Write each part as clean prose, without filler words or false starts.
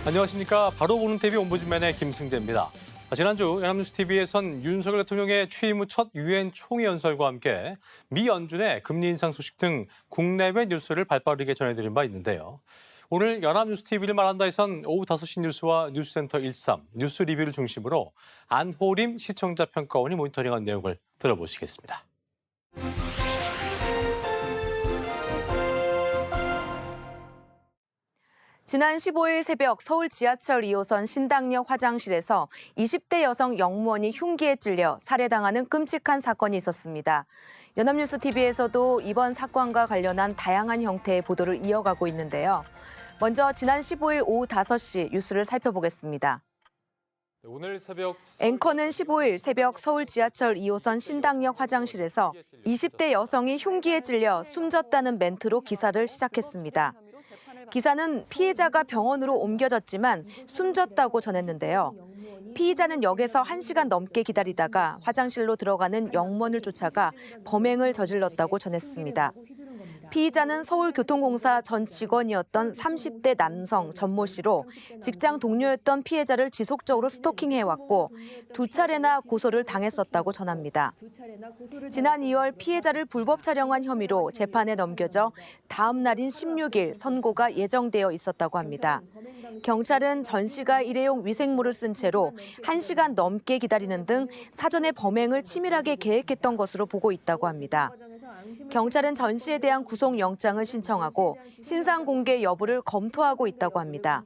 안녕하십니까. 바로 보는 TV 옴부즈맨의 김승재입니다. 지난주 연합뉴스TV에선 윤석열 대통령의 취임 후 첫 유엔 총회연설과 함께 미 연준의 금리 인상 소식 등 국내외 뉴스를 발빠르게 전해드린 바 있는데요. 오늘 연합뉴스TV를 말한다에선 오후 5시 뉴스와 뉴스센터 13, 뉴스 리뷰를 중심으로 안호림 시청자 평가원이 모니터링한 내용을 들어보시겠습니다. 지난 15일 새벽 서울 지하철 2호선 신당역 화장실에서 20대 여성 영무원이 흉기에 찔려 살해당하는 끔찍한 사건이 있었습니다. 연합뉴스TV에서도 이번 사건과 관련한 다양한 형태의 보도를 이어가고 있는데요. 먼저 지난 15일 오후 5시 뉴스를 살펴보겠습니다. 오늘 새벽 앵커는 15일 새벽 서울 지하철 2호선 신당역 화장실에서 20대 여성이 흉기에 찔려 숨졌다는 멘트로 기사를 시작했습니다. 기사는 피해자가 병원으로 옮겨졌지만 숨졌다고 전했는데요. 피의자는 역에서 1시간 넘게 기다리다가 화장실로 들어가는 영무원을 쫓아가 범행을 저질렀다고 전했습니다. 피의자는 서울교통공사 전 직원이었던 30대 남성 전모 씨로 직장 동료였던 피해자를 지속적으로 스토킹해왔고 2차례나 고소를 당했었다고 전합니다. 지난 2월 피해자를 불법 촬영한 혐의로 재판에 넘겨져 다음 날인 16일 선고가 예정되어 있었다고 합니다. 경찰은 전 씨가 일회용 위생모를 쓴 채로 1시간 넘게 기다리는 등 사전에 범행을 치밀하게 계획했던 것으로 보고 있다고 합니다. 경찰은 전 씨에 대한 구속영장을 신청하고 신상 공개 여부를 검토하고 있다고 합니다.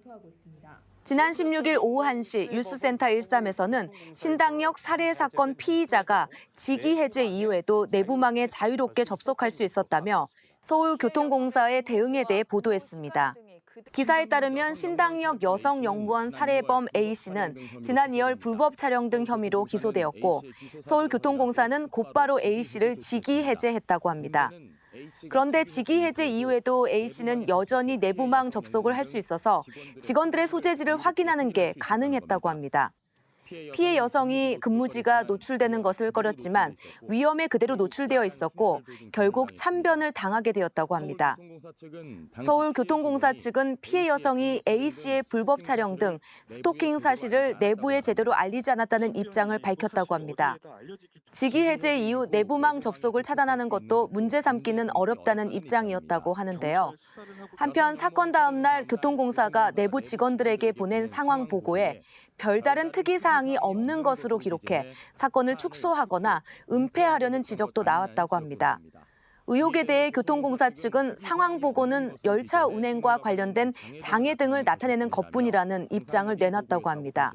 지난 16일 오후 1시 뉴스센터 13에서는 신당역 살해 사건 피의자가 직위 해제 이후에도 내부망에 자유롭게 접속할 수 있었다며 서울교통공사의 대응에 대해 보도했습니다. 기사에 따르면 신당역 여성 영무원 살해범 A씨는 지난 2월 불법 촬영 등 혐의로 기소되었고 서울교통공사는 곧바로 A씨를 직위 해제했다고 합니다. 그런데 직위 해제 이후에도 A씨는 여전히 내부망 접속을 할 수 있어서 직원들의 소재지를 확인하는 게 가능했다고 합니다. 피해 여성이 근무지가 노출되는 것을 꺼렸지만 위험에 그대로 노출되어 있었고 결국 참변을 당하게 되었다고 합니다. 서울교통공사 측은 피해 여성이 A씨의 불법 촬영 등 스토킹 사실을 내부에 제대로 알리지 않았다는 입장을 밝혔다고 합니다. 직위 해제 이후 내부망 접속을 차단하는 것도 문제 삼기는 어렵다는 입장이었다고 하는데요. 한편 사건 다음 날 교통공사가 내부 직원들에게 보낸 상황 보고에 별다른 특이 사항이 없는 것으로 기록해 사건을 축소하거나 은폐하려는 지적도 나왔다고 합니다. 의혹에 대해 교통공사 측은 상황 보고는 열차 운행과 관련된 장애 등을 나타내는 것뿐이라는 입장을 내놨다고 합니다.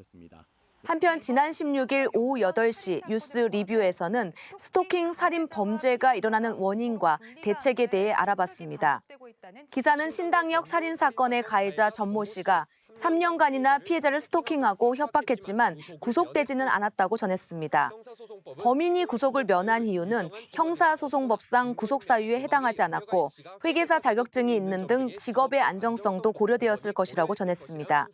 한편 지난 16일 오후 8시 뉴스 리뷰에서는 스토킹 살인 범죄가 일어나는 원인과 대책에 대해 알아봤습니다. 기사는 신당역 살인 사건의 가해자 전모 씨가 3년간이나 피해자를 스토킹하고 협박했지만 구속되지는 않았다고 전했습니다. 범인이 구속을 면한 이유는 형사소송법상 구속사유에 해당하지 않았고 회계사 자격증이 있는 등 직업의 안정성도 고려되었을 것이라고 전했습니다.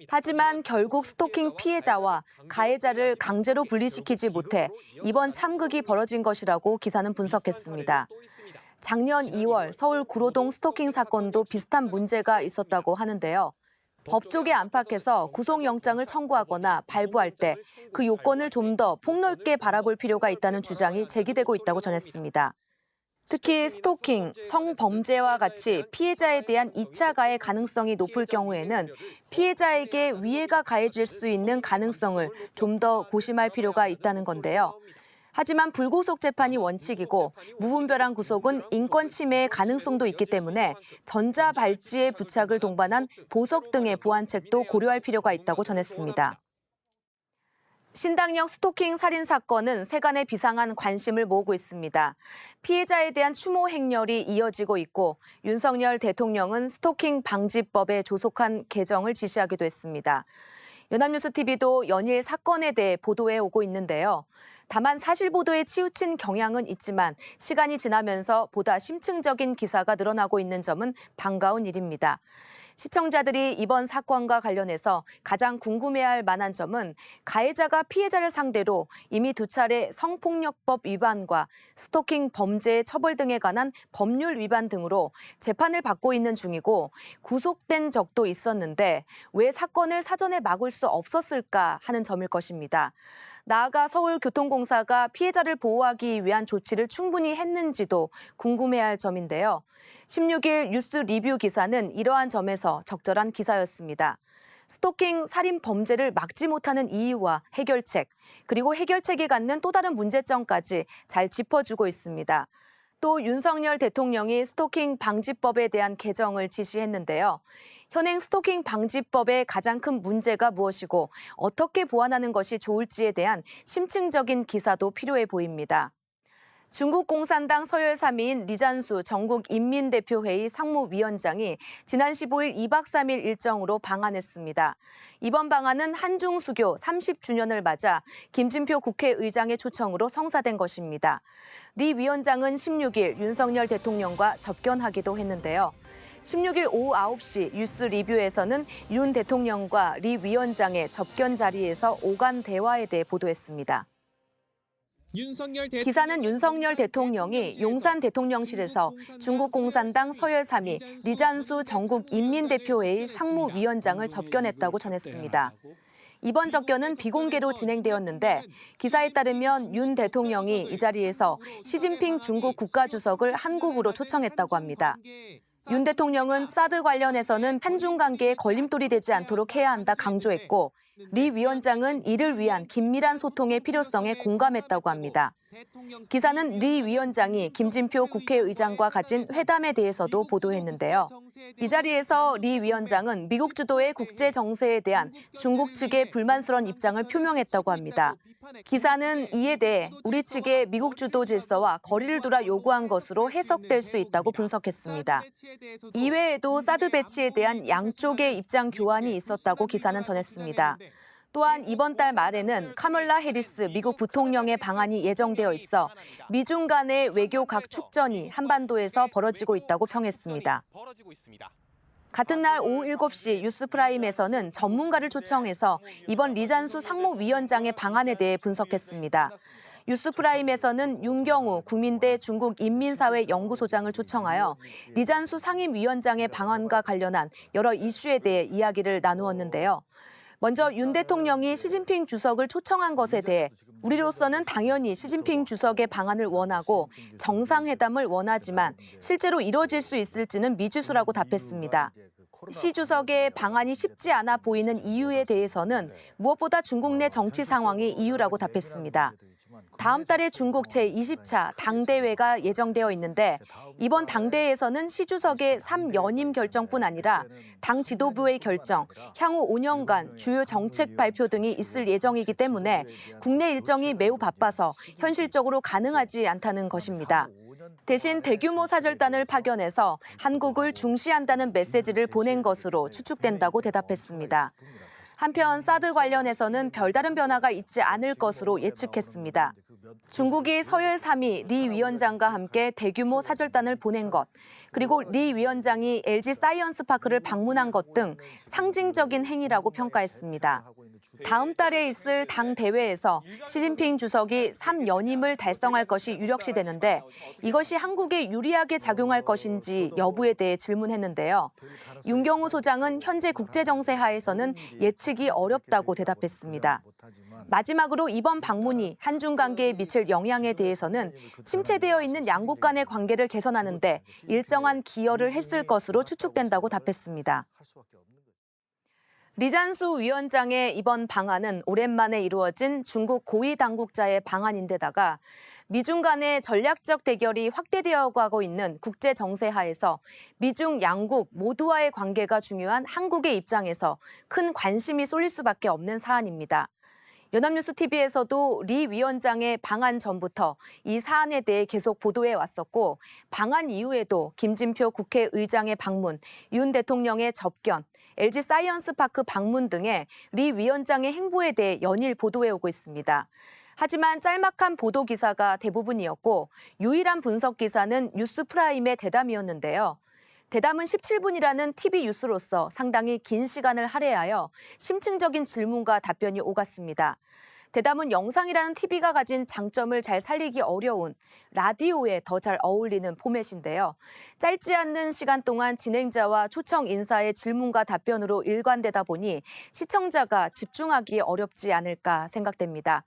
하지만 결국 스토킹 피해자와 가해자를 강제로 분리시키지 못해 이번 참극이 벌어진 것이라고 기사는 분석했습니다. 작년 2월 서울 구로동 스토킹 사건도 비슷한 문제가 있었다고 하는데요. 법조계 안팎에서 구속영장을 청구하거나 발부할 때 그 요건을 좀 더 폭넓게 바라볼 필요가 있다는 주장이 제기되고 있다고 전했습니다. 특히 스토킹, 성범죄와 같이 피해자에 대한 2차 가해 가능성이 높을 경우에는 피해자에게 위해가 가해질 수 있는 가능성을 좀 더 고심할 필요가 있다는 건데요. 하지만 불구속 재판이 원칙이고 무분별한 구속은 인권 침해의 가능성도 있기 때문에 전자발찌의 부착을 동반한 보석 등의 보완책도 고려할 필요가 있다고 전했습니다. 신당역 스토킹 살인 사건은 세간의 비상한 관심을 모으고 있습니다. 피해자에 대한 추모 행렬이 이어지고 있고 윤석열 대통령은 스토킹 방지법에 조속한 개정을 지시하기도 했습니다. 연합뉴스TV도 연일 사건에 대해 보도해 오고 있는데요. 다만 사실 보도에 치우친 경향은 있지만 시간이 지나면서 보다 심층적인 기사가 늘어나고 있는 점은 반가운 일입니다. 시청자들이 이번 사건과 관련해서 가장 궁금해할 만한 점은 가해자가 피해자를 상대로 이미 2차례 성폭력법 위반과 스토킹 범죄의 처벌 등에 관한 법률 위반 등으로 재판을 받고 있는 중이고 구속된 적도 있었는데 왜 사건을 사전에 막을 수 없었을까 하는 점일 것입니다. 나아가 서울교통공사가 피해자를 보호하기 위한 조치를 충분히 했는지도 궁금해할 점인데요. 16일 뉴스 리뷰 기사는 이러한 점에서 적절한 기사였습니다. 스토킹 살인 범죄를 막지 못하는 이유와 해결책, 그리고 해결책이 갖는 또 다른 문제점까지 잘 짚어주고 있습니다. 또 윤석열 대통령이 스토킹 방지법에 대한 개정을 지시했는데요. 현행 스토킹 방지법의 가장 큰 문제가 무엇이고 어떻게 보완하는 것이 좋을지에 대한 심층적인 기사도 필요해 보입니다. 중국 공산당 서열 3위인 리잔수 전국인민대표회의 상무위원장이 지난 15일 2박 3일 일정으로 방한했습니다. 이번 방한은 한중수교 30주년을 맞아 김진표 국회의장의 초청으로 성사된 것입니다. 리 위원장은 16일 윤석열 대통령과 접견하기도 했는데요. 16일 오후 9시 뉴스 리뷰에서는 윤 대통령과 리 위원장의 접견 자리에서 오간 대화에 대해 보도했습니다. 기사는 윤석열 대통령이 용산 대통령실에서 중국 공산당 서열 3위 리잔수 전국인민대표회의 상무위원장을 접견했다고 전했습니다. 이번 접견은 비공개로 진행되었는데 기사에 따르면 윤 대통령이 이 자리에서 시진핑 중국 국가주석을 한국으로 초청했다고 합니다. 윤 대통령은 사드 관련해서는 한중 관계에 걸림돌이 되지 않도록 해야 한다 강조했고 리 위원장은 이를 위한 긴밀한 소통의 필요성에 공감했다고 합니다. 기사는 리 위원장이 김진표 국회의장과 가진 회담에 대해서도 보도했는데요. 이 자리에서 리 위원장은 미국 주도의 국제 정세에 대한 중국 측의 불만스러운 입장을 표명했다고 합니다. 기사는 이에 대해 우리 측의 미국 주도 질서와 거리를 두라 요구한 것으로 해석될 수 있다고 분석했습니다. 이외에도 사드 배치에 대한 양쪽의 입장 교환이 있었다고 기사는 전했습니다. 또한 이번 달 말에는 카멀라 해리스 미국 부통령의 방한이 예정되어 있어 미중 간의 외교 각 축전이 한반도에서 벌어지고 있다고 평했습니다. 같은 날 오후 7시 뉴스프라임에서는 전문가를 초청해서 이번 리잔수 상무위원장의 방안에 대해 분석했습니다. 뉴스프라임에서는 윤경우 국민대 중국인민사회 연구소장을 초청하여 리잔수 상임위원장의 방안과 관련한 여러 이슈에 대해 이야기를 나누었는데요. 먼저 윤 대통령이 시진핑 주석을 초청한 것에 대해 우리로서는 당연히 시진핑 주석의 방안을 원하고 정상회담을 원하지만 실제로 이뤄질 수 있을지는 미지수라고 답했습니다. 시 주석의 방안이 쉽지 않아 보이는 이유에 대해서는 무엇보다 중국 내 정치 상황이 이유라고 답했습니다. 다음 달에 중국 제20차 당대회가 예정되어 있는데 이번 당대회에서는 시 주석의 3연임 결정뿐 아니라 당 지도부의 결정, 향후 5년간 주요 정책 발표 등이 있을 예정이기 때문에 국내 일정이 매우 바빠서 현실적으로 가능하지 않다는 것입니다. 대신 대규모 사절단을 파견해서 한국을 중시한다는 메시지를 보낸 것으로 추측된다고 대답했습니다. 한편 사드 관련해서는 별다른 변화가 있지 않을 것으로 예측했습니다. 중국이 서열 3위 리 위원장과 함께 대규모 사절단을 보낸 것, 그리고 리 위원장이 LG 사이언스파크를 방문한 것 등 상징적인 행위라고 평가했습니다. 다음 달에 있을 당 대회에서 시진핑 주석이 3연임을 달성할 것이 유력시되는데 이것이 한국에 유리하게 작용할 것인지 여부에 대해 질문했는데요. 윤경우 소장은 현재 국제정세 하에서는 예측이 어렵다고 대답했습니다. 마지막으로 이번 방문이 한중 관계에 미칠 영향에 대해서는 침체되어 있는 양국 간의 관계를 개선하는 데 일정한 기여를 했을 것으로 추측된다고 답했습니다. 리잔수 위원장의 이번 방한은 오랜만에 이루어진 중국 고위 당국자의 방한인데다가 미중 간의 전략적 대결이 확대되어 가고 있는 국제 정세 하에서 미중 양국 모두와의 관계가 중요한 한국의 입장에서 큰 관심이 쏠릴 수밖에 없는 사안입니다. 연합뉴스TV에서도 리 위원장의 방한 전부터 이 사안에 대해 계속 보도해 왔었고 방한 이후에도 김진표 국회의장의 방문, 윤 대통령의 접견, LG 사이언스파크 방문 등의 리 위원장의 행보에 대해 연일 보도해 오고 있습니다. 하지만 짤막한 보도 기사가 대부분이었고 유일한 분석 기사는 뉴스프라임의 대담이었는데요. 대담은 17분이라는 TV 뉴스로서 상당히 긴 시간을 할애하여 심층적인 질문과 답변이 오갔습니다. 대담은 영상이라는 TV가 가진 장점을 잘 살리기 어려운 라디오에 더 잘 어울리는 포맷인데요. 짧지 않는 시간 동안 진행자와 초청 인사의 질문과 답변으로 일관되다 보니 시청자가 집중하기 어렵지 않을까 생각됩니다.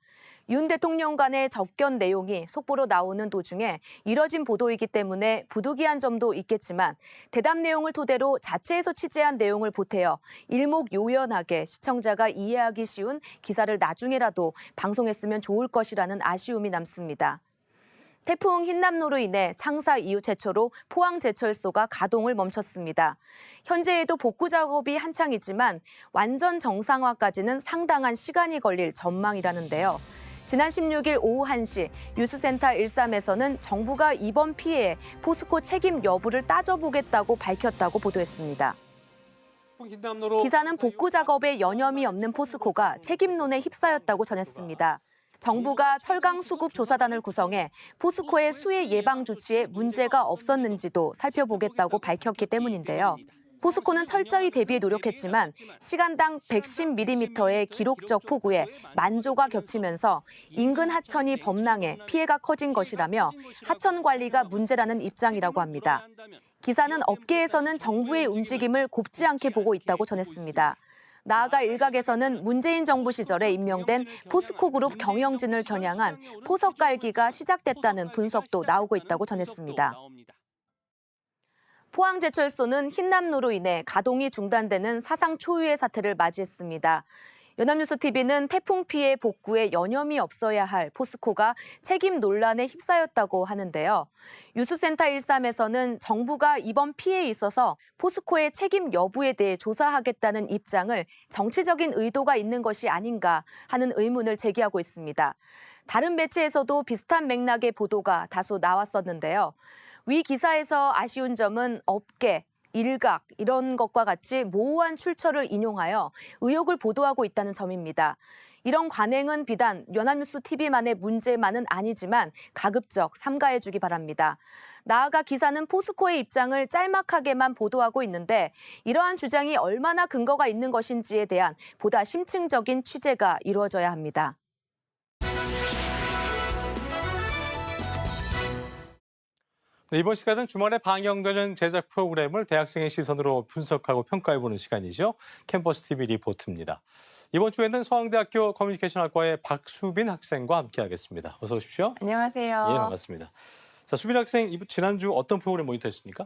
윤 대통령 간의 접견 내용이 속보로 나오는 도중에 이뤄진 보도이기 때문에 부득이한 점도 있겠지만 대담 내용을 토대로 자체에서 취재한 내용을 보태어 일목요연하게 시청자가 이해하기 쉬운 기사를 나중에라도 방송했으면 좋을 것이라는 아쉬움이 남습니다. 태풍 흰남노로 인해 창사 이후 최초로 포항제철소가 가동을 멈췄습니다. 현재에도 복구 작업이 한창이지만 완전 정상화까지는 상당한 시간이 걸릴 전망이라는데요. 지난 16일 오후 1시 뉴스센터 13에서는 정부가 이번 피해에 포스코 책임 여부를 따져보겠다고 밝혔다고 보도했습니다. 기사는 복구 작업에 여념이 없는 포스코가 책임론에 휩싸였다고 전했습니다. 정부가 철강수급조사단을 구성해 포스코의 수해 예방 조치에 문제가 없었는지도 살펴보겠다고 밝혔기 때문인데요. 포스코는 철저히 대비에 노력했지만 시간당 110mm의 기록적 폭우에 만조가 겹치면서 인근 하천이 범람해 피해가 커진 것이라며 하천 관리가 문제라는 입장이라고 합니다. 기사는 업계에서는 정부의 움직임을 곱지 않게 보고 있다고 전했습니다. 나아가 일각에서는 문재인 정부 시절에 임명된 포스코그룹 경영진을 겨냥한 포석 깔기가 시작됐다는 분석도 나오고 있다고 전했습니다. 포항제철소는 흰남노로 인해 가동이 중단되는 사상 초유의 사태를 맞이했습니다. 연합뉴스TV는 태풍 피해 복구에 여념이 없어야 할 포스코가 책임 논란에 휩싸였다고 하는데요. 뉴스센터 13에서는 정부가 이번 피해에 있어서 포스코의 책임 여부에 대해 조사하겠다는 입장을 정치적인 의도가 있는 것이 아닌가 하는 의문을 제기하고 있습니다. 다른 매체에서도 비슷한 맥락의 보도가 다수 나왔었는데요. 위 기사에서 아쉬운 점은 업계, 일각 이런 것과 같이 모호한 출처를 인용하여 의혹을 보도하고 있다는 점입니다. 이런 관행은 비단 연합뉴스TV만의 문제만은 아니지만 가급적 삼가해주기 바랍니다. 나아가 기사는 포스코의 입장을 짤막하게만 보도하고 있는데 이러한 주장이 얼마나 근거가 있는 것인지에 대한 보다 심층적인 취재가 이루어져야 합니다. 네, 이번 시간은 주말에 방영되는 제작 프로그램을 대학생의 시선으로 분석하고 평가해보는 시간이죠. 캠퍼스 TV 리포트입니다. 이번 주에는 서강대학교 커뮤니케이션학과의 박수빈 학생과 함께하겠습니다. 어서 오십시오. 안녕하세요. 예, 반갑습니다. 자, 수빈 학생, 지난주 어떤 프로그램 모니터했습니까?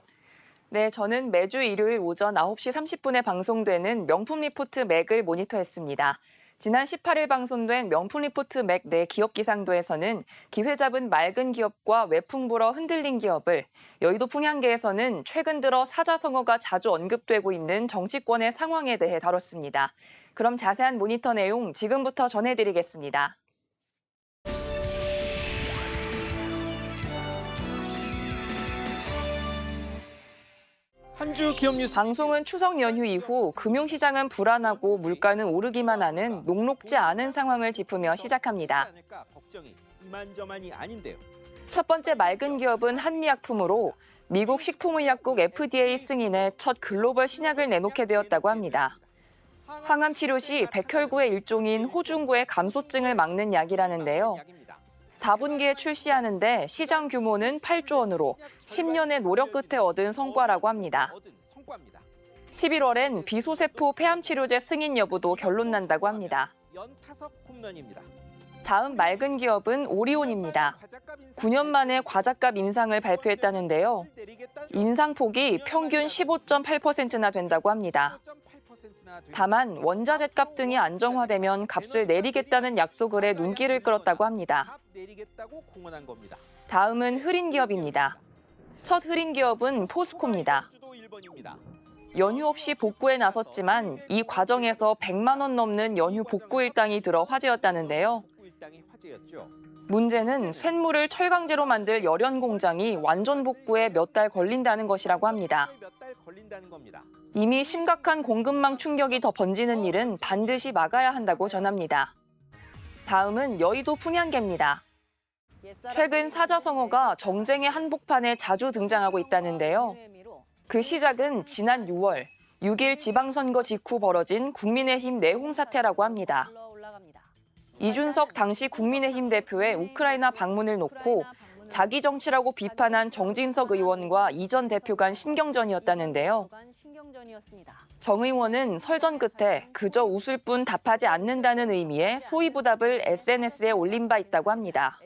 네, 저는 매주 일요일 오전 9시 30분에 방송되는 명품 리포트 맥을 모니터했습니다. 지난 18일 방송된 명품 리포트 맥 내 기업 기상도에서는 기회 잡은 맑은 기업과 외풍 불어 흔들린 기업을, 여의도 풍향계에서는 최근 들어 사자성어가 자주 언급되고 있는 정치권의 상황에 대해 다뤘습니다. 그럼 자세한 모니터 내용 지금부터 전해드리겠습니다. 한 주 기업 뉴스. 방송은 추석 연휴 이후 금융시장은 불안하고 물가는 오르기만 하는 녹록지 않은 상황을 짚으며 시작합니다. 첫 번째 맑은 기업은 한미약품으로 미국 식품의약국 FDA 승인에 첫 글로벌 신약을 내놓게 되었다고 합니다. 항암 치료 시 백혈구의 일종인 호중구의 감소증을 막는 약이라는데요. 4분기에 출시하는데 시장 규모는 8조 원으로 10년의 노력 끝에 얻은 성과라고 합니다. 11월엔 비소세포 폐암 치료제 승인 여부도 결론난다고 합니다. 다음 맑은 기업은 오리온입니다. 9년 만에 과자값 인상을 발표했다는데요. 인상폭이 평균 15.8%나 된다고 합니다. 다만 원자재값 등이 안정화되면 값을 내리겠다는 약속을 해 눈길을 끌었다고 합니다. 다음은 흐린 기업입니다. 첫 흐린 기업은 포스코입니다. 연휴 없이 복구에 나섰지만 이 과정에서 100만 원 넘는 연휴 복구 일당이 들어 화제였다는데요. 문제는 쇳물을 철강제로 만들 열연 공장이 완전 복구에 몇 달 걸린다는 것이라고 합니다. 이미 심각한 공급망 충격이 더 번지는 일은 반드시 막아야 한다고 전합니다. 다음은 여의도 풍양계입니다. 최근 사자성어가 정쟁의 한복판에 자주 등장하고 있다는데요. 그 시작은 지난 6월 6일 지방선거 직후 벌어진 국민의힘 내홍 사태라고 합니다. 이준석 당시 국민의힘 대표의 우크라이나 방문을 놓고 자기 정치라고 비판한 정진석 의원과 이 전 대표 간 신경전이었다는데요. 정 의원은 설전 끝에 그저 웃을 뿐 답하지 않는다는 의미의 소위부답을 SNS에 올린 바 있다고 합니다.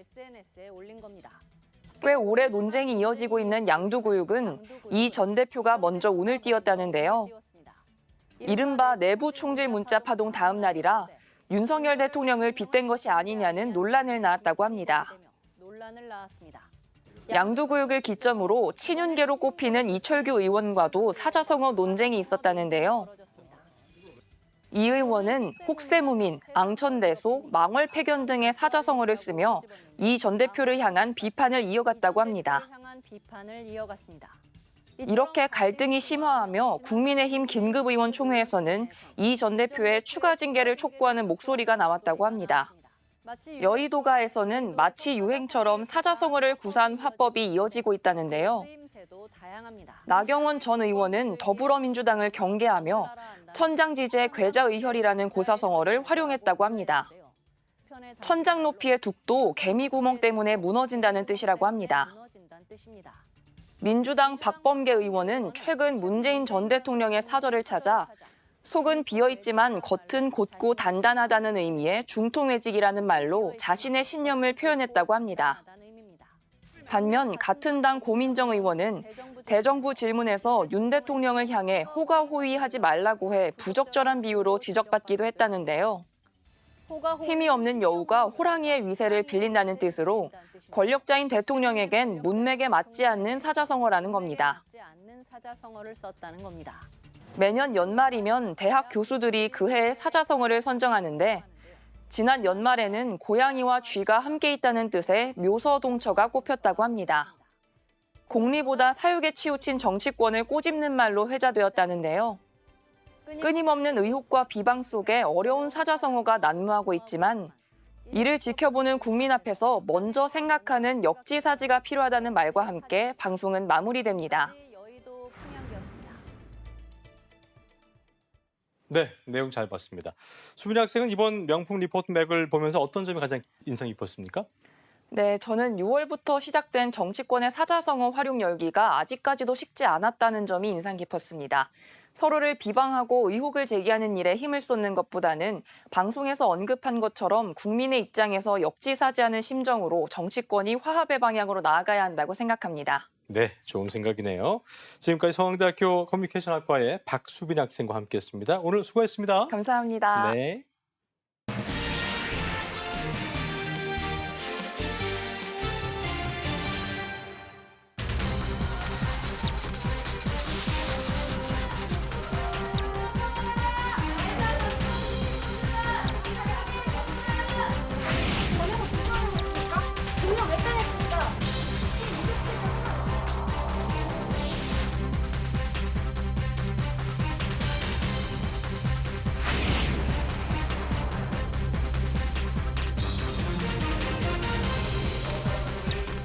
꽤 오래 논쟁이 이어지고 있는 양두구육은 이 전 대표가 먼저 운을 띄웠다는데요. 이른바 내부 총질 문자 파동 다음 날이라 윤석열 대통령을 빗댄 것이 아니냐는 논란을 낳았다고 합니다. 양두구육을 기점으로 친윤계로 꼽히는 이철규 의원과도 사자성어 논쟁이 있었다는데요. 이 의원은 혹세무민, 앙천대소, 망월패견 등의 사자성어를 쓰며 이 전 대표를 향한 비판을 이어갔다고 합니다. 이렇게 갈등이 심화하며 국민의힘 긴급의원 총회에서는 이 전 대표의 추가 징계를 촉구하는 목소리가 나왔다고 합니다. 여의도가에서는 마치 유행처럼 사자성어를 구사한 화법이 이어지고 있다는데요. 나경원 전 의원은 더불어민주당을 경계하며 천장지제 괴자의혈이라는 고사성어를 활용했다고 합니다. 천장 높이의 둑도 개미구멍 때문에 무너진다는 뜻이라고 합니다. 민주당 박범계 의원은 최근 문재인 전 대통령의 사절을 찾아 속은 비어있지만 겉은 곧고 단단하다는 의미의 중통외직이라는 말로 자신의 신념을 표현했다고 합니다. 반면 같은 당 고민정 의원은 대정부 질문에서 윤 대통령을 향해 호가호위하지 말라고 해 부적절한 비유로 지적받기도 했다는데요. 힘이 없는 여우가 호랑이의 위세를 빌린다는 뜻으로 권력자인 대통령에겐 문맥에 맞지 않는 사자성어라는 겁니다. 매년 연말이면 대학 교수들이 그 해의 사자성어를 선정하는데 지난 연말에는 고양이와 쥐가 함께 있다는 뜻의 묘서동처가 꼽혔다고 합니다. 공리보다 사육에 치우친 정치권을 꼬집는 말로 회자되었다는데요. 끊임없는 의혹과 비방 속에 어려운 사자성어가 난무하고 있지만 이를 지켜보는 국민 앞에서 먼저 생각하는 역지사지가 필요하다는 말과 함께 방송은 마무리됩니다. 네, 내용 잘 봤습니다. 수빈이 학생은 이번 명품 리포트 맥을 보면서 어떤 점이 가장 인상 깊었습니까? 네, 저는 6월부터 시작된 정치권의 사자성어 활용 열기가 아직까지도 식지 않았다는 점이 인상 깊었습니다. 서로를 비방하고 의혹을 제기하는 일에 힘을 쏟는 것보다는 방송에서 언급한 것처럼 국민의 입장에서 역지사지하는 심정으로 정치권이 화합의 방향으로 나아가야 한다고 생각합니다. 네, 좋은 생각이네요. 지금까지 서강대학교 커뮤니케이션학과의 박수빈 학생과 함께했습니다. 오늘 수고했습니다. 감사합니다. 네.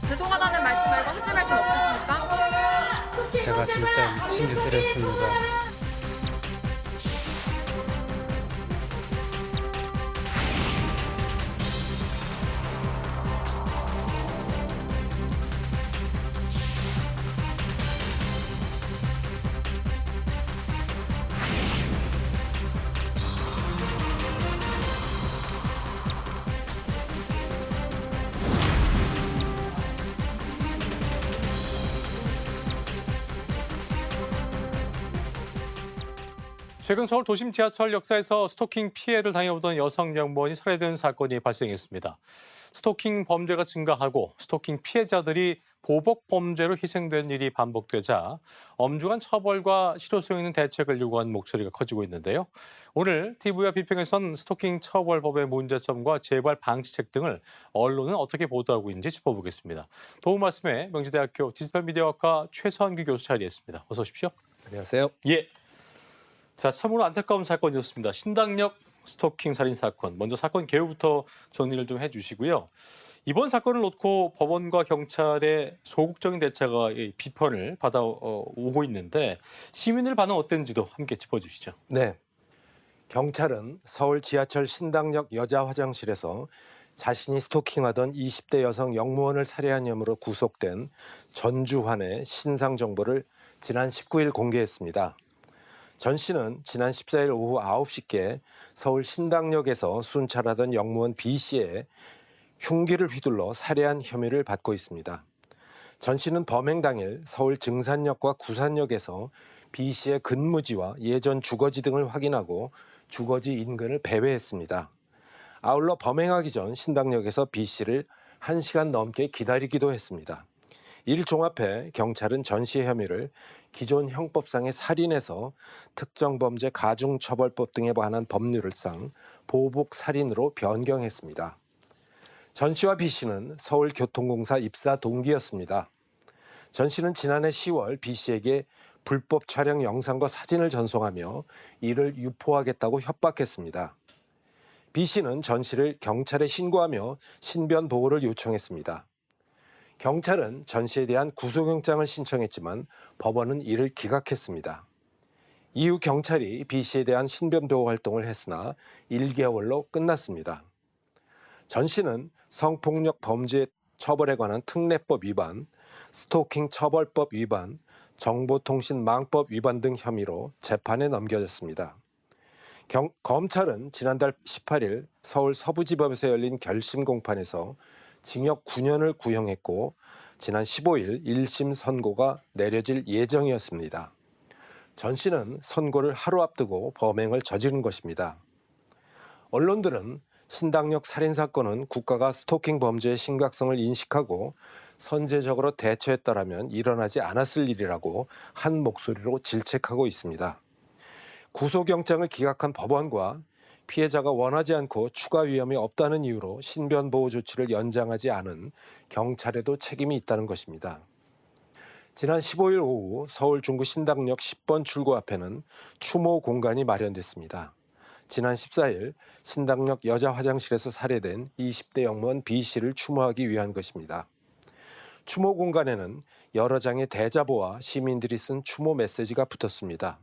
죄송하다는 말씀 말고 하실 말씀 없으십니까? 제가 진짜 미친 짓을 했습니다. 최근 서울 도심 지하철 역사에서 스토킹 피해를 당해오던 여성 명무원이 살해된 사건이 발생했습니다. 스토킹 범죄가 증가하고 스토킹 피해자들이 보복 범죄로 희생된 일이 반복되자 엄중한 처벌과 실효성 있는 대책을 요구하는 목소리가 커지고 있는데요. 오늘 TV와 비평에선 스토킹 처벌법의 문제점과 재발 방지책 등을 언론은 어떻게 보도하고 있는지 짚어보겠습니다. 도움 말씀에 명지대학교 디지털미디어학과 최선규 교수 자리했습니다. 어서 오십시오. 안녕하세요. 예. 자, 참으로 안타까운 사건이었습니다. 신당역 스토킹 살인 사건. 먼저 사건 개요부터 정리를 좀 해주시고요. 이번 사건을 놓고 법원과 경찰의 소극적인 대처가 비판을 받아오고 있는데 시민들 반응 어땠는지도 함께 짚어주시죠. 네. 경찰은 서울 지하철 신당역 여자 화장실에서 자신이 스토킹하던 20대 여성 영무원을 살해한 혐의로 구속된 전주환의 신상 정보를 지난 19일 공개했습니다. 전 씨는 지난 14일 오후 9시께 서울 신당역에서 순찰하던 영무원 B 씨의 흉기를 휘둘러 살해한 혐의를 받고 있습니다. 전 씨는 범행 당일 서울 증산역과 구산역에서 B 씨의 근무지와 예전 주거지 등을 확인하고 주거지 인근을 배회했습니다. 아울러 범행하기 전 신당역에서 B 씨를 1시간 넘게 기다리기도 했습니다. 이를 종합해 경찰은 전 씨의 혐의를 기존 형법상의 살인에서 특정범죄 가중처벌법 등에 관한 법률상 보복 살인으로 변경했습니다. 전 씨와 B 씨는 서울교통공사 입사 동기였습니다. 전 씨는 지난해 10월 B 씨에게 불법 촬영 영상과 사진을 전송하며 이를 유포하겠다고 협박했습니다. B 씨는 전 씨를 경찰에 신고하며 신변 보호를 요청했습니다. 경찰은 전 씨에 대한 구속영장을 신청했지만 법원은 이를 기각했습니다. 이후 경찰이 B 씨에 대한 신변 보호 활동을 했으나 1개월로 끝났습니다. 전 씨는 성폭력 범죄 처벌에 관한 특례법 위반, 스토킹 처벌법 위반, 정보통신망법 위반 등 혐의로 재판에 넘겨졌습니다. 검찰은 지난달 18일 서울 서부지법에서 열린 결심 공판에서 징역 9년을 구형했고 지난 15일 1심 선고가 내려질 예정이었습니다. 전 씨는 선고를 하루 앞두고 범행을 저지른 것입니다. 언론들은 신당역 살인사건은 국가가 스토킹 범죄의 심각성을 인식하고 선제적으로 대처했더라면 일어나지 않았을 일이라고 한 목소리로 질책하고 있습니다. 구속영장을 기각한 법원과 피해자가 원하지 않고 추가 위험이 없다는 이유로 신변보호 조치를 연장하지 않은 경찰에도 책임이 있다는 것입니다. 지난 15일 오후 서울 중구 신당역 10번 출구 앞에는 추모 공간이 마련됐습니다. 지난 14일 신당역 여자 화장실에서 살해된 20대 영무원 B 씨를 추모하기 위한 것입니다. 추모 공간에는 여러 장의 대자보와 시민들이 쓴 추모 메시지가 붙었습니다.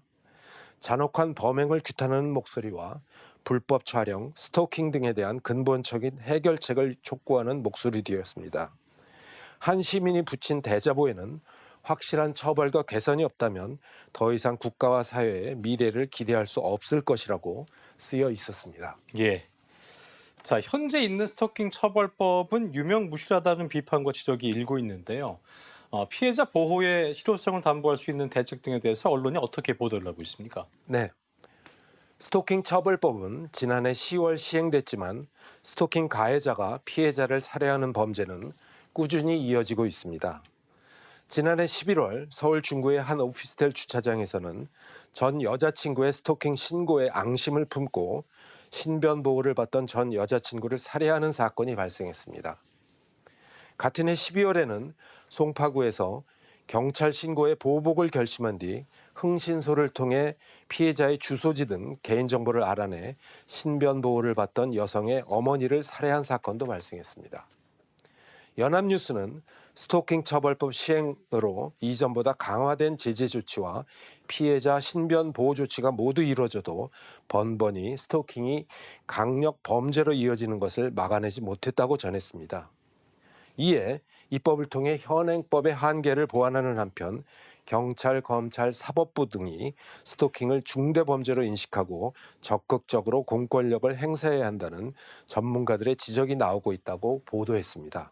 잔혹한 범행을 규탄하는 목소리와 불법 촬영, 스토킹 등에 대한 근본적인 해결책을 촉구하는 목소리들이었습니다. 한 시민이 붙인 대자보에는 확실한 처벌과 개선이 없다면 더 이상 국가와 사회의 미래를 기대할 수 없을 것이라고 쓰여 있었습니다. 예. 자, 현재 있는 스토킹 처벌법은 유명무실하다는 비판과 지적이 일고 있는데요. 피해자 보호의 실효성을 담보할 수 있는 대책 등에 대해서 언론이 어떻게 보도를 하고 있습니까? 네. 스토킹 처벌법은 지난해 10월 시행됐지만 스토킹 가해자가 피해자를 살해하는 범죄는 꾸준히 이어지고 있습니다. 지난해 11월 서울 중구의 한 오피스텔 주차장에서는 전 여자친구의 스토킹 신고에 앙심을 품고 신변 보호를 받던 전 여자친구를 살해하는 사건이 발생했습니다. 같은 해 12월에는 송파구에서 경찰 신고에 보복을 결심한 뒤 흥신소를 통해 피해자의 주소지 등 개인정보를 알아내 신변 보호를 받던 여성의 어머니를 살해한 사건도 발생했습니다. 연합뉴스는 스토킹 처벌법 시행으로 이전보다 강화된 제재 조치와 피해자 신변 보호 조치가 모두 이루어져도 번번이 스토킹이 강력 범죄로 이어지는 것을 막아내지 못했다고 전했습니다. 이에 입법을 통해 현행법의 한계를 보완하는 한편 경찰, 검찰, 사법부 등이 스토킹을 중대범죄로 인식하고 적극적으로 공권력을 행사해야 한다는 전문가들의 지적이 나오고 있다고 보도했습니다.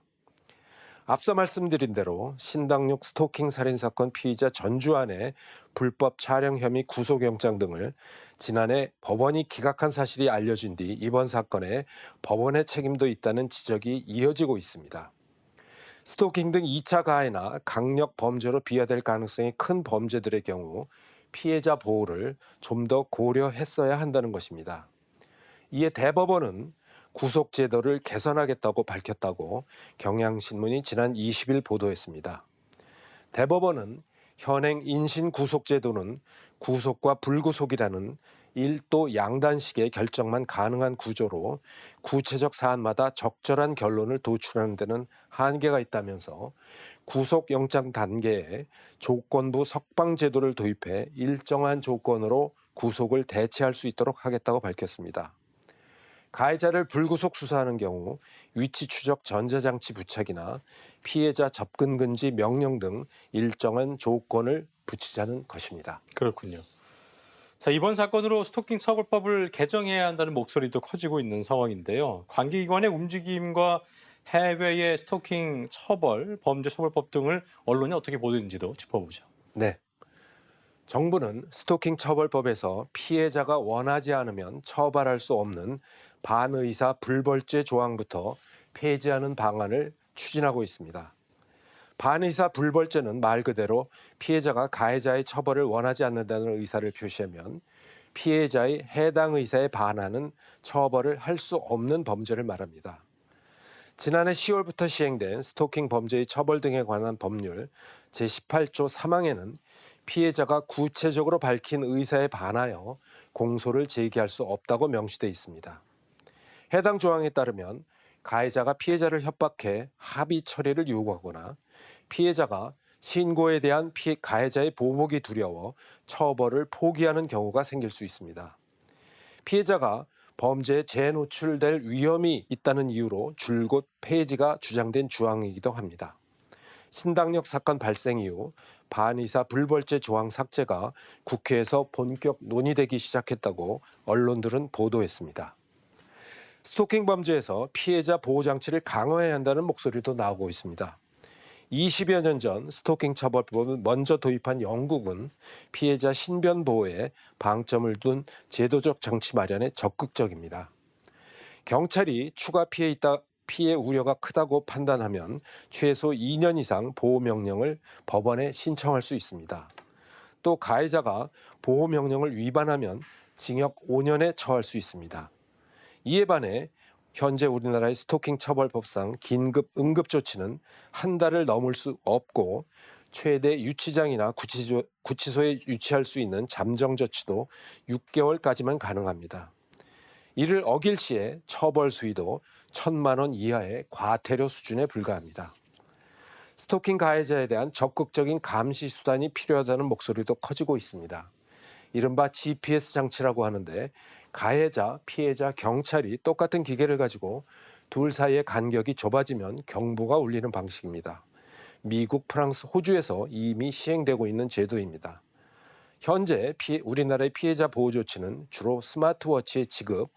앞서 말씀드린 대로 신당역 스토킹 살인사건 피의자 전주환의 불법 촬영 혐의 구속영장 등을 지난해 법원이 기각한 사실이 알려진 뒤 이번 사건에 법원의 책임도 있다는 지적이 이어지고 있습니다. 스토킹 등 2차 가해나 강력 범죄로 비화될 가능성이 큰 범죄들의 경우 피해자 보호를 좀 더 고려했어야 한다는 것입니다. 이에 대법원은 구속 제도를 개선하겠다고 밝혔다고 경향신문이 지난 20일 보도했습니다. 대법원은 현행 인신 구속 제도는 구속과 불구속이라는 일도 양단식의 결정만 가능한 구조로 구체적 사안마다 적절한 결론을 도출하는 데는 한계가 있다면서 구속영장 단계에 조건부 석방제도를 도입해 일정한 조건으로 구속을 대체할 수 있도록 하겠다고 밝혔습니다. 가해자를 불구속 수사하는 경우 위치 추적 전자장치 부착이나 피해자 접근 금지 명령 등 일정한 조건을 붙이자는 것입니다. 그렇군요. 자, 이번 사건으로 스토킹 처벌법을 개정해야 한다는 목소리도 커지고 있는 상황인데요. 관계기관의 움직임과 해외의 스토킹 처벌, 범죄 처벌법 등을 언론이 어떻게 보도했는지도 짚어보죠. 네. 정부는 스토킹 처벌법에서 피해자가 원하지 않으면 처벌할 수 없는 반의사 불벌죄 조항부터 폐지하는 방안을 추진하고 있습니다. 반의사 불벌죄는 말 그대로 피해자가 가해자의 처벌을 원하지 않는다는 의사를 표시하면 피해자의 해당 의사에 반하는 처벌을 할 수 없는 범죄를 말합니다. 지난해 10월부터 시행된 스토킹 범죄의 처벌 등에 관한 법률 제18조 3항에는 피해자가 구체적으로 밝힌 의사에 반하여 공소를 제기할 수 없다고 명시되어 있습니다. 해당 조항에 따르면 가해자가 피해자를 협박해 합의 처리를 요구하거나 피해자가 신고에 대한 가해자의 보복이 두려워 처벌을 포기하는 경우가 생길 수 있습니다. 피해자가 범죄에 재노출될 위험이 있다는 이유로 줄곧 폐지가 주장된 조항이기도 합니다. 신당역 사건 발생 이후 반의사 불벌죄 조항 삭제가 국회에서 본격 논의되기 시작했다고 언론들은 보도했습니다. 스토킹 범죄에서 피해자 보호장치를 강화해야 한다는 목소리도 나오고 있습니다. 20여 년 전 스토킹 처벌법을 먼저 도입한 영국은 피해자 신변 보호에 방점을 둔 제도적 장치 마련에 적극적입니다. 경찰이 추가 피해 우려가 크다고 판단하면 최소 2년 이상 보호명령을 법원에 신청할 수 있습니다. 또 가해자가 보호명령을 위반하면 징역 5년에 처할 수 있습니다. 이에 반해 현재 우리나라의 스토킹 처벌법상 긴급 응급조치는 한 달을 넘을 수 없고 최대 유치장이나 구치소에 유치할 수 있는 잠정조치도 6개월까지만 가능합니다. 이를 어길 시에 처벌 수위도 1,000만 원 이하의 과태료 수준에 불과합니다. 스토킹 가해자에 대한 적극적인 감시 수단이 필요하다는 목소리도 커지고 있습니다. 이른바 GPS 장치라고 하는데 가해자, 피해자, 경찰이 똑같은 기계를 가지고 둘 사이의 간격이 좁아지면 경보가 울리는 방식입니다. 미국, 프랑스, 호주에서 이미 시행되고 있는 제도입니다. 현재 우리나라의 피해자 보호 조치는 주로 스마트워치의 지급,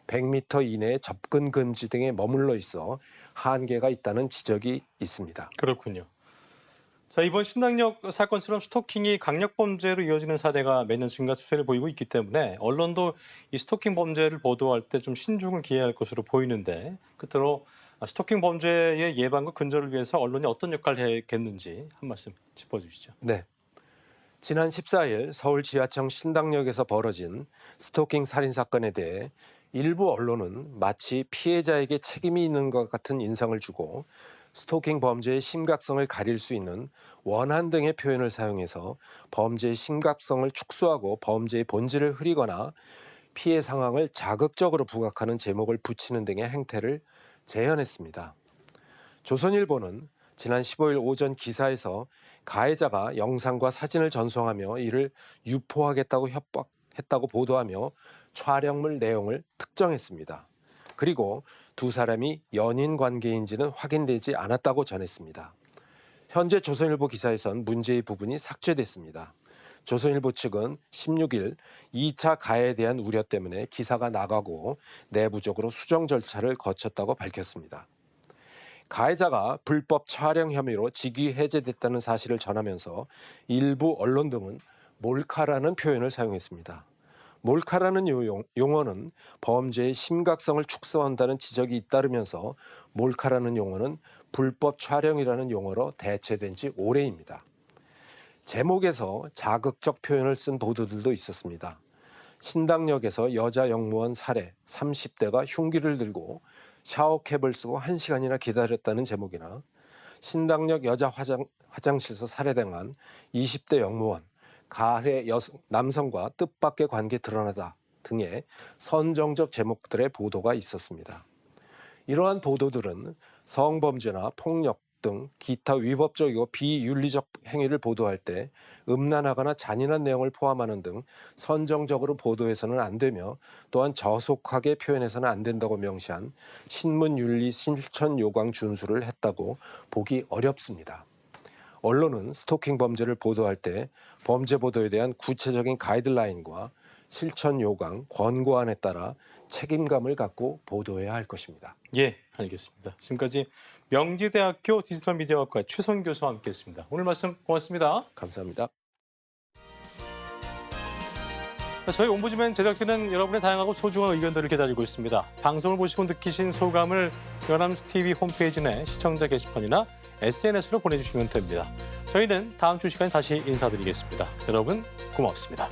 100m 이내의 접근 금지 등에 머물러 있어 한계가 있다는 지적이 있습니다. 그렇군요. 자, 이번 신당역 사건처럼 스토킹이 강력범죄로 이어지는 사례가 매년 증가 추세를 보이고 있기 때문에 언론도 이 스토킹 범죄를 보도할 때 좀 신중을 기해야 할 것으로 보이는데 끝으로 스토킹 범죄의 예방과 근절을 위해서 언론이 어떤 역할을 하겠는지 한 말씀 짚어주시죠. 네. 지난 14일 서울 지하청 신당역에서 벌어진 스토킹 살인 사건에 대해 일부 언론은 마치 피해자에게 책임이 있는 것 같은 인상을 주고 스토킹 범죄의 심각성을 가릴 수 있는 원한 등의 표현을 사용해서 범죄의 심각성을 축소하고 범죄의 본질을 흐리거나 피해 상황을 자극적으로 부각하는 제목을 붙이는 등의 행태를 재현했습니다. 조선일보는 지난 15일 오전 기사에서 가해자가 영상과 사진을 전송하며 이를 유포하겠다고 협박했다고 보도하며 촬영물 내용을 특정했습니다. 그리고 두 사람이 연인 관계인지는 확인되지 않았다고 전했습니다. 현재 조선일보 기사에선 문제의 부분이 삭제됐습니다. 조선일보 측은 16일 2차 가해에 대한 우려 때문에 기사가 나가고 내부적으로 수정 절차를 거쳤다고 밝혔습니다. 가해자가 불법 촬영 혐의로 직위 해제됐다는 사실을 전하면서 일부 언론 등은 몰카라는 표현을 사용했습니다. 몰카라는 용어는 범죄의 심각성을 축소한다는 지적이 잇따르면서 몰카라는 용어는 불법 촬영이라는 용어로 대체된 지 오래입니다. 제목에서 자극적 표현을 쓴 보도들도 있었습니다. 신당역에서 여자 영무원 살해, 30대가 흉기를 들고 샤워캡을 쓰고 1시간이나 기다렸다는 제목이나 신당역 여자 화장실에서 살해당한 20대 영무원, 가해 남성과 뜻밖의 관계 드러나다 등의 선정적 제목들의 보도가 있었습니다. 이러한 보도들은 성범죄나 폭력 등 기타 위법적이고 비윤리적 행위를 보도할 때 음란하거나 잔인한 내용을 포함하는 등 선정적으로 보도해서는 안 되며 또한 저속하게 표현해서는 안 된다고 명시한 신문윤리 실천 요강 준수를 했다고 보기 어렵습니다. 언론은 스토킹 범죄를 보도할 때 범죄 보도에 대한 구체적인 가이드라인과 실천 요강, 권고안에 따라 책임감을 갖고 보도해야 할 것입니다. 예, 알겠습니다. 지금까지 명지대학교 디지털 미디어학과 최선 교수와 함께했습니다. 오늘 말씀 고맙습니다. 감사합니다. 저희 옴부즈맨 제작진은 여러분의 다양하고 소중한 의견들을 기다리고 있습니다. 방송을 보시고 느끼신 소감을 연합뉴스 TV 홈페이지 내 시청자 게시판이나 SNS로 보내주시면 됩니다. 저희는 다음 주 시간에 다시 인사드리겠습니다. 여러분 고맙습니다.